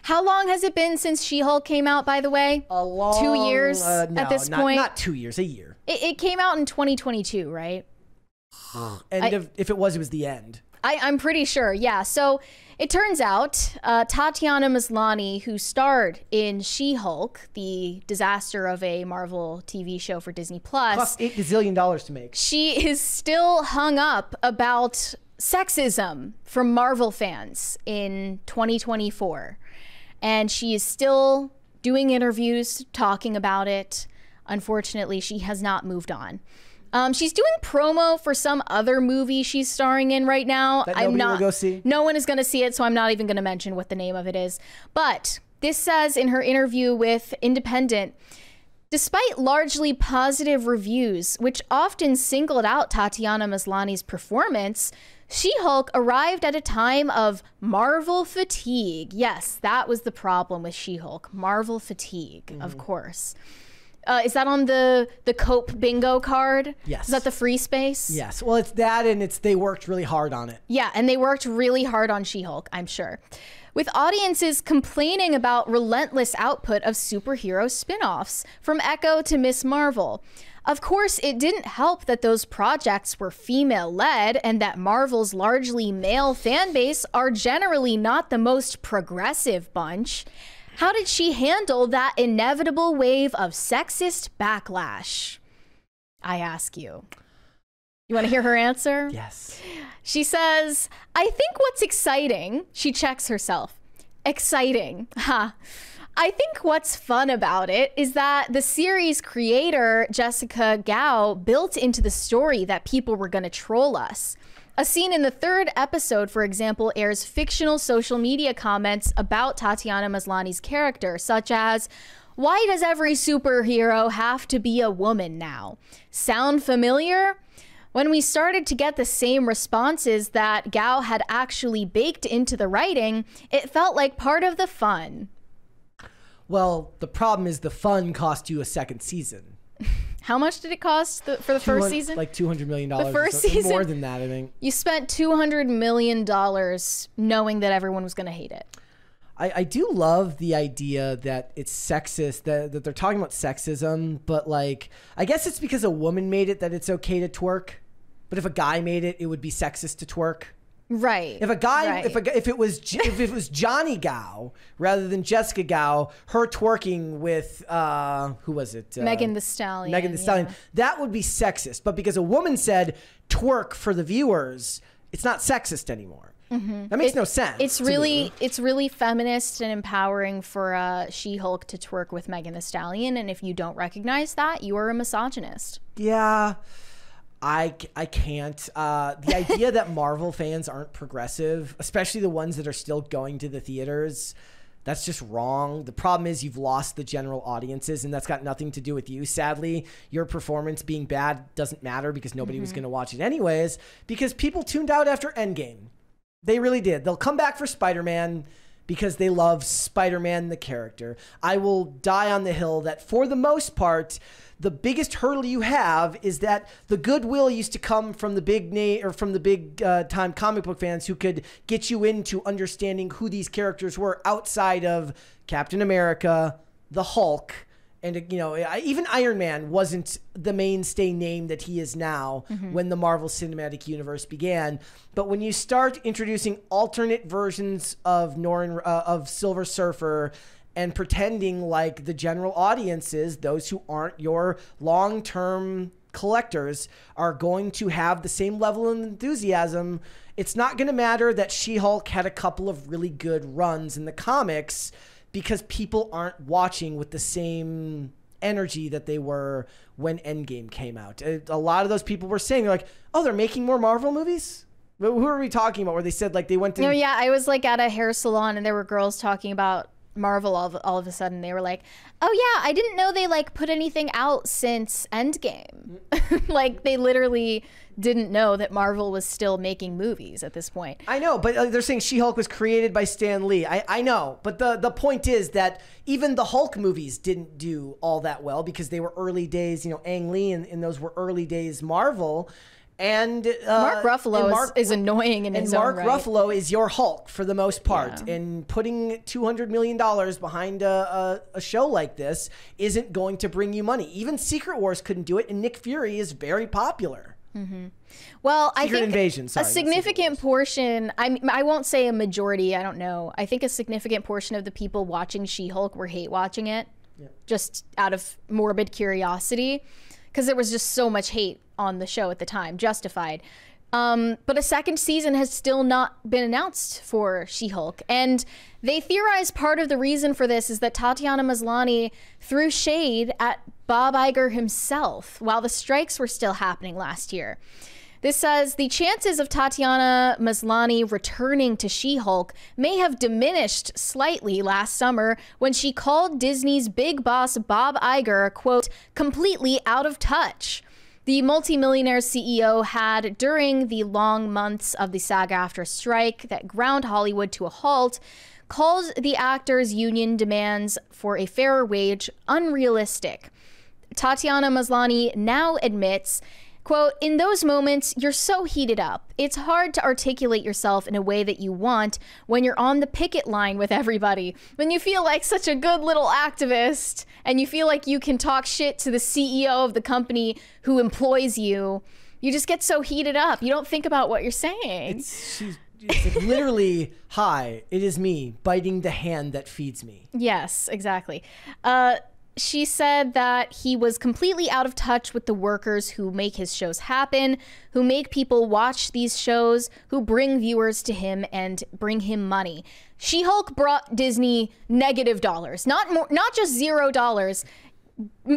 How long has it been since She-Hulk came out, by the way? A long... 2 years no, at this point? Not 2 years, a year. It came out in 2022, right? If it was the end. I'm pretty sure, yeah. So it turns out Tatiana Maslany, who starred in She-Hulk, the disaster of a Marvel TV show for Disney+. Plus $8 gazillion to make. She is still hung up about sexism from Marvel fans in 2024. And she is still doing interviews, talking about it. Unfortunately, she has not moved on. She's doing promo for some other movie she's starring in right now. That nobody will go see? No one is going to see it, so I'm not even going to mention what the name of it is. But this says in her interview with Independent, despite largely positive reviews, which often singled out Tatiana Maslany's performance, She-Hulk arrived at a time of Marvel fatigue. Yes, that was the problem with She-Hulk. Marvel fatigue, of course. Is that on the Cope bingo card? Yes. Is that the free space? Yes. Well, it's that, and they worked really hard on it. Yeah, and they worked really hard on She-Hulk, I'm sure. With audiences complaining about relentless output of superhero spin-offs, from Echo to Miss Marvel. Of course, it didn't help that those projects were female-led and that Marvel's largely male fan base are generally not the most progressive bunch. How did she handle that inevitable wave of sexist backlash? I ask you. You want to hear her answer? Yes. She says, I think what's exciting, she checks herself. Exciting. Ha. I think what's fun about it is that the series creator, Jessica Gao, built into the story that people were going to troll us. A scene in the 3rd episode, for example, airs fictional social media comments about Tatiana Maslany's character, such as, why does every superhero have to be a woman now? Sound familiar? When we started to get the same responses that Gao had actually baked into the writing, it felt like part of the fun. Well, the problem is the fun cost you a second season. How much did it cost for the first season? Like $200 million. The first season? More than that, I think. You spent $200 million knowing that everyone was going to hate it. I do love the idea that it's sexist, that they're talking about sexism, but like, I guess it's because a woman made it that it's okay to twerk. But if a guy made it, it would be sexist to twerk. Right. If a guy, right. if it was Johnny Gao rather than Jessica Gao, her twerking with who was it? Megan Thee Stallion. Megan Thee Stallion. That would be sexist. But because a woman said twerk for the viewers, it's not sexist anymore. Mm-hmm. That makes no sense. It's really feminist and empowering for She-Hulk to twerk with Megan Thee Stallion. And if you don't recognize that, you are a misogynist. Yeah. I can't. The idea that Marvel fans aren't progressive, especially the ones that are still going to the theaters, that's just wrong. The problem is you've lost the general audiences, and that's got nothing to do with you. Sadly, your performance being bad doesn't matter because nobody was going to watch it anyways, because people tuned out after Endgame. They really did. They'll come back for Spider-Man because they love Spider-Man, the character. I will die on the hill that for the most part, the biggest hurdle you have is that the goodwill used to come from the big name or from the big time comic book fans who could get you into understanding who these characters were outside of Captain America, the Hulk, and even Iron Man wasn't the mainstay name that he is now when the Marvel Cinematic Universe began. But when you start introducing alternate versions of Silver Surfer and pretending like the general audiences, those who aren't your long-term collectors, are going to have the same level of enthusiasm, it's not going to matter that She-Hulk had a couple of really good runs in the comics because people aren't watching with the same energy that they were when Endgame came out. A lot of those people were saying, they're like, oh, they're making more Marvel movies? Who are we talking about? Where they said like they went to... No, yeah, I was like at a hair salon and there were girls talking about Marvel all of a sudden. They were like, oh yeah, I didn't know they like put anything out since Endgame. Like they literally didn't know that Marvel was still making movies at this point. I know, but they're saying She-Hulk was created by Stan Lee. I know, but the point is that even the Hulk movies didn't do all that well because they were early days, Ang Lee and those were early days Marvel. And Mark Ruffalo is annoying in his own right. And Mark Ruffalo is your Hulk for the most part. Yeah. And putting $200 million behind a show like this isn't going to bring you money. Even Secret Wars couldn't do it, and Nick Fury is very popular. Mm-hmm. Well, I think Invasion, sorry, a significant portion, I won't say a majority, I don't know. I think a significant portion of the people watching She-Hulk were hate watching it, just out of morbid curiosity, because there was just so much hate on the show at the time, justified. But a second season has still not been announced for She-Hulk. And they theorize part of the reason for this is that Tatiana Maslany threw shade at Bob Iger himself while the strikes were still happening last year. This says the chances of Tatiana Maslany returning to She-Hulk may have diminished slightly last summer when she called Disney's big boss Bob Iger, quote, completely out of touch. The multimillionaire CEO had, during the long months of the SAG-AFTRA strike that ground Hollywood to a halt, called the actors' union demands for a fairer wage unrealistic. Tatiana Maslany now admits, quote, in those moments, you're so heated up. It's hard to articulate yourself in a way that you want when you're on the picket line with everybody. When you feel like such a good little activist and you feel like you can talk shit to the CEO of the company who employs you, you just get so heated up. You don't think about what you're saying. It's like literally, hi, it is me biting the hand that feeds me. Yes, exactly. She said that he was completely out of touch with the workers who make his shows happen, who make people watch these shows, who bring viewers to him and bring him money. She-Hulk brought Disney negative dollars, not just $0.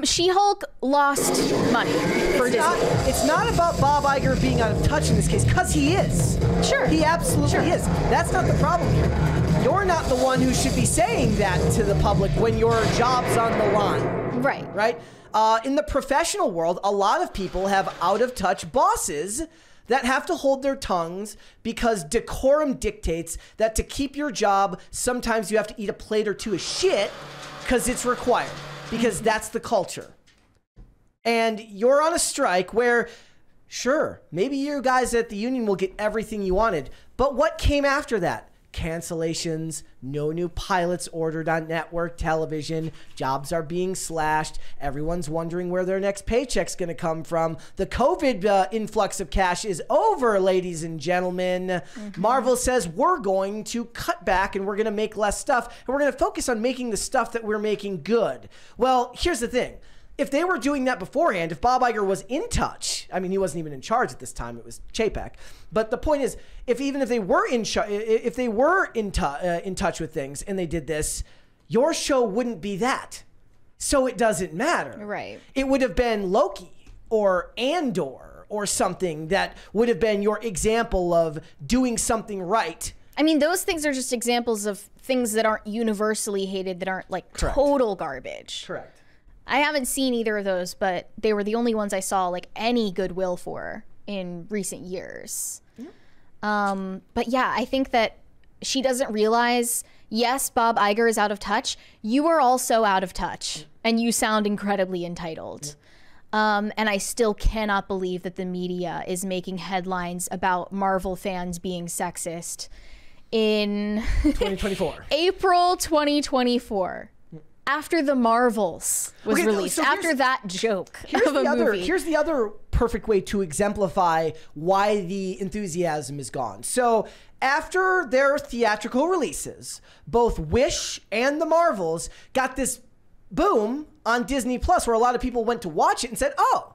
She-Hulk lost money for Disney. It's not about Bob Iger being out of touch in this case, because he is. Sure. He absolutely is. That's not the problem here. You're not the one who should be saying that to the public when your job's on the line. Right. Right? In the professional world, a lot of people have out-of-touch bosses that have to hold their tongues because decorum dictates that to keep your job, sometimes you have to eat a plate or two of shit because it's required. Because that's the culture. And you're on a strike where, sure, maybe you guys at the union will get everything you wanted. But what came after that? Cancellations, no new pilots ordered on network television, jobs are being slashed, everyone's wondering where their next paycheck's going to come from. The COVID influx of cash is over, ladies and gentlemen. Mm-hmm. Marvel says we're going to cut back and we're going to make less stuff, and we're going to focus on making the stuff that we're making good. Well, here's the thing. If they were doing that beforehand, if Bob Iger was in touch, I mean, he wasn't even in charge at this time, it was Chapek. But the point is, if they were in touch with things and they did this, your show wouldn't be that. So it doesn't matter. Right. It would have been Loki or Andor or something that would have been your example of doing something right. I mean, those things are just examples of things that aren't universally hated, that aren't like Correct. Total garbage. Correct. I haven't seen either of those, but they were the only ones I saw like any goodwill for in recent years. Yeah. But yeah, I think that she doesn't realize, yes, Bob Iger is out of touch. You are also out of touch, and you sound incredibly entitled. And I still cannot believe that the media is making headlines about Marvel fans being sexist in 2024. April 2024. After The Marvels was released, so after that joke of a movie. Here's the other perfect way to exemplify why the enthusiasm is gone. So after their theatrical releases, both Wish and The Marvels got this boom on Disney Plus where a lot of people went to watch it and said, oh,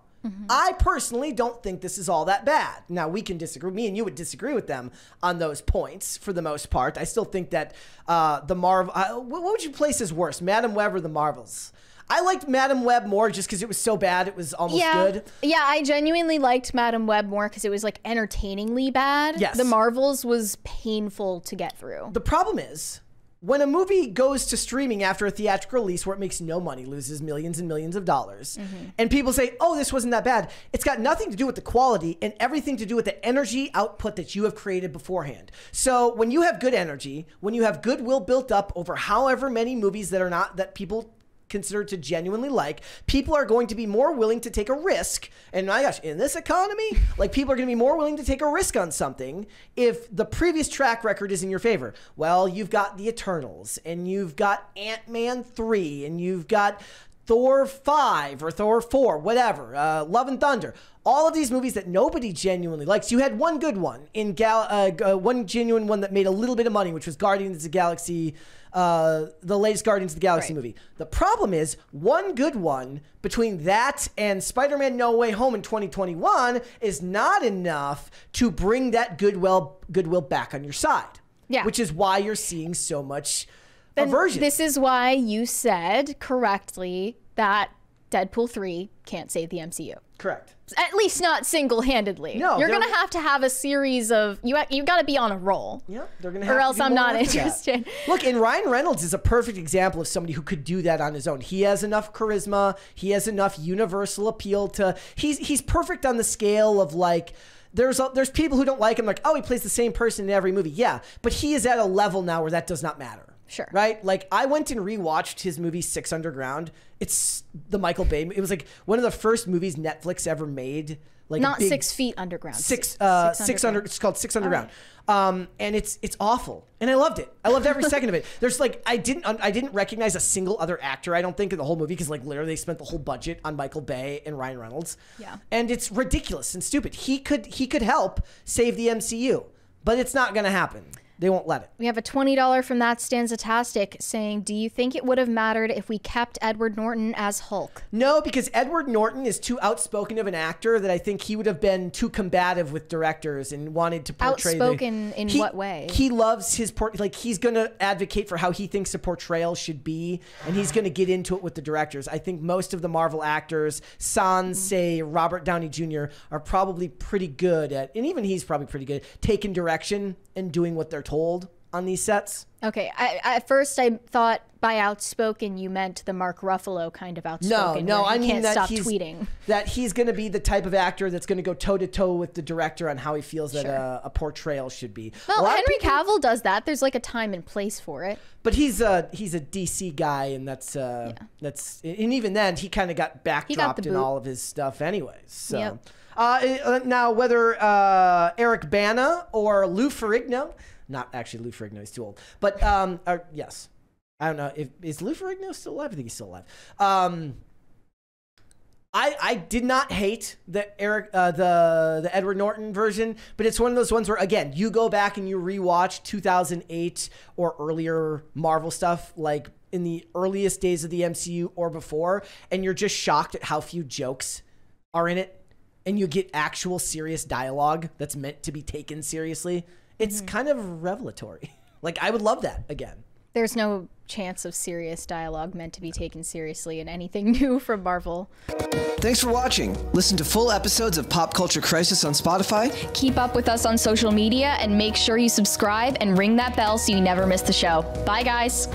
I personally don't think this is all that bad. Now, we can disagree. Me and you would disagree with them on those points for the most part. I still think that the Marvel... what would you place as worse, Madam Web or the Marvels? I liked Madam Web more just because it was so bad it was almost good. Yeah, I genuinely liked Madam Web more because it was like entertainingly bad. Yes. The Marvels was painful to get through. The problem is, when a movie goes to streaming after a theatrical release where it makes no money, loses millions and millions of dollars, and people say, oh, this wasn't that bad, it's got nothing to do with the quality and everything to do with the energy output that you have created beforehand. So when you have good energy, when you have goodwill built up over however many movies that people considered to genuinely like. People are going to be more willing to take a risk. And my gosh, in this economy, like people are going to be more willing to take a risk on something if the previous track record is in your favor. Well, you've got the Eternals, and you've got Ant-Man 3, and you've got Thor 5 or Thor 4, whatever, Love and Thunder. All of these movies that nobody genuinely likes. You had one good one in one genuine one that made a little bit of money, which was Guardians of the Galaxy, the latest Guardians of the Galaxy movie. The problem is one good one between that and Spider-Man No Way Home in 2021 is not enough to bring that goodwill back on your side. Yeah. Which is why you're seeing so much aversion. This is why you said correctly that Deadpool 3 can't save the MCU. Correct. At least not single-handedly. No, you're gonna have to have a series of you got to be on a roll. Yeah, they're gonna have or to else I'm not interested. Look, and Ryan Reynolds is a perfect example of somebody who could do that on his own. He has enough charisma. He has enough universal appeal to. He's perfect on the scale of like. There's people who don't like him, like, oh, he plays the same person in every movie. Yeah, but he is at a level now where that does not matter. Sure. Right? Like, I went and rewatched his movie Six Underground. It's the Michael Bay. It was like one of the first movies Netflix ever made. Like not 6 feet underground. Six Underground. It's called Six Underground. Right. And it's awful. And I loved it. I loved every second of it. There's like I didn't recognize a single other actor, I don't think, in the whole movie, because like literally they spent the whole budget on Michael Bay and Ryan Reynolds. Yeah. And it's ridiculous and stupid. He could help save the MCU, but it's not gonna happen. They won't let it. We have a $20 from That Stanzatastic saying, do you think it would have mattered if we kept Edward Norton as Hulk? No, because Edward Norton is too outspoken of an actor that I think he would have been too combative with directors and wanted to portray. Outspoken in what way? He loves his he's going to advocate for how he thinks a portrayal should be, and he's going to get into it with the directors. I think most of the Marvel actors, sans say Robert Downey Jr., are probably pretty good at, and even he's probably pretty good, taking direction and doing what they're told on these sets. Okay, at first I thought by outspoken you meant the Mark Ruffalo kind of outspoken. No, I mean can't that stop tweeting. That he's going to be the type of actor that's going to go toe to toe with the director on how he feels that a portrayal should be. Well, Henry Cavill does that. There's like a time and place for it. But he's a DC guy, and that's and even then he kind of got backdropped in all of his stuff anyways. So. Yep. Now, whether Eric Bana or Lou Ferrigno, not actually Lou Ferrigno, he's too old, but yes, I don't know is Lou Ferrigno still alive? I think he's still alive. I did not hate the Edward Norton version, but it's one of those ones where, again, you go back and you rewatch 2008 or earlier Marvel stuff, like in the earliest days of the MCU or before, and you're just shocked at how few jokes are in it. And you get actual serious dialogue that's meant to be taken seriously. It's kind of revelatory. Like, I would love that again. There's no chance of serious dialogue meant to be taken seriously in anything new from Marvel. Thanks for watching. Listen to full episodes of Pop Culture Crisis on Spotify. Keep up with us on social media and make sure you subscribe and ring that bell so you never miss the show. Bye, guys.